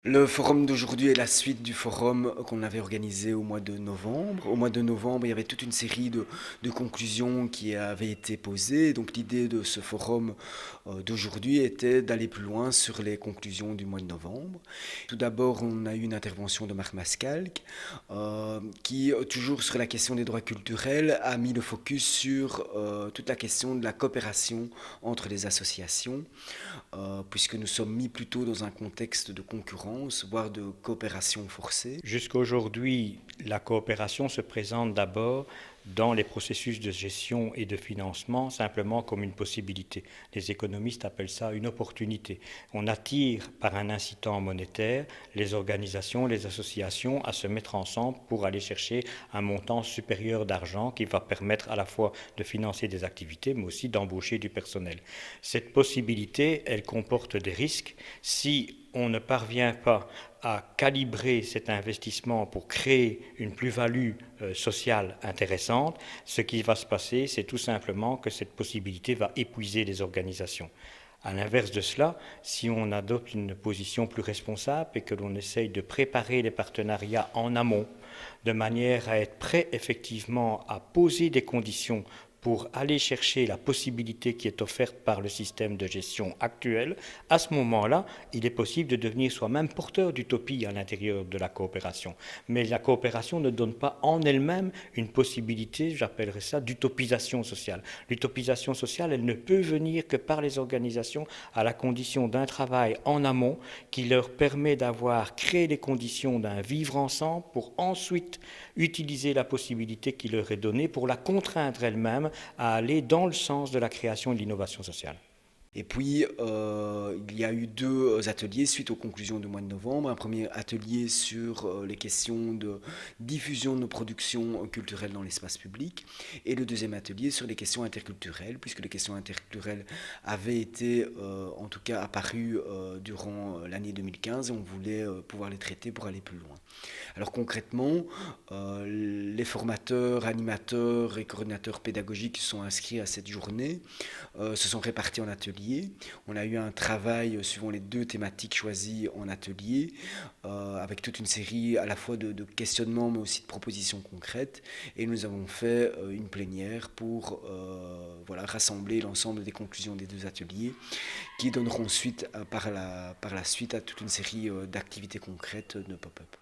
Le forum d'aujourd'hui est la suite du forum qu'on avait organisé au mois de novembre. Au mois de novembre, il y avait toute une série de conclusions qui avaient été posées. Donc l'idée de ce forum d'aujourd'hui était d'aller plus loin sur les conclusions du mois de novembre. Tout d'abord, on a eu une intervention de Marc Mascalque qui, toujours sur la question des droits culturels, a mis le focus sur toute la question de la coopération entre les associations, puisque nous sommes mis plutôt dans un contexte de concurrence, voire de coopération forcée. Jusqu'à aujourd'hui, la coopération se présente d'abord dans les processus de gestion et de financement simplement comme une possibilité. Les économistes appellent ça une opportunité. On attire par un incitant monétaire les organisations, les associations à se mettre ensemble pour aller chercher un montant supérieur d'argent qui va permettre à la fois de financer des activités mais aussi d'embaucher du personnel. Cette possibilité, elle comporte des risques. Si on ne parvient pas à calibrer cet investissement pour créer une plus-value sociale intéressante, ce qui va se passer, c'est tout simplement que cette possibilité va épuiser les organisations. À l'inverse de cela, si on adopte une position plus responsable et que l'on essaye de préparer les partenariats en amont, de manière à être prêt effectivement à poser des conditions pour aller chercher la possibilité qui est offerte par le système de gestion actuel, à ce moment-là, il est possible de devenir soi-même porteur d'utopie à l'intérieur de la coopération. Mais la coopération ne donne pas en elle-même une possibilité, j'appellerais ça, d'utopisation sociale. L'utopisation sociale, elle ne peut venir que par les organisations à la condition d'un travail en amont qui leur permet d'avoir créé les conditions d'un vivre ensemble pour ensuite utiliser la possibilité qui leur est donnée pour la contraindre elle-même à aller dans le sens de la création et de l'innovation sociale. Et puis, il y a eu deux ateliers suite aux conclusions du mois de novembre. Un premier atelier sur les questions de diffusion de nos productions culturelles dans l'espace public. Et le deuxième atelier sur les questions interculturelles, puisque les questions interculturelles avaient été, en tout cas, apparues durant l'année 2015 et on voulait pouvoir les traiter pour aller plus loin. Alors concrètement, les formateurs, animateurs et coordinateurs pédagogiques qui sont inscrits à cette journée se sont répartis en ateliers. On a eu un travail suivant les deux thématiques choisies en atelier, avec toute une série à la fois de questionnements mais aussi de propositions concrètes. Et nous avons fait une plénière pour voilà, rassembler l'ensemble des conclusions des deux ateliers qui donneront suite par la suite à toute une série d'activités concrètes de pop-up.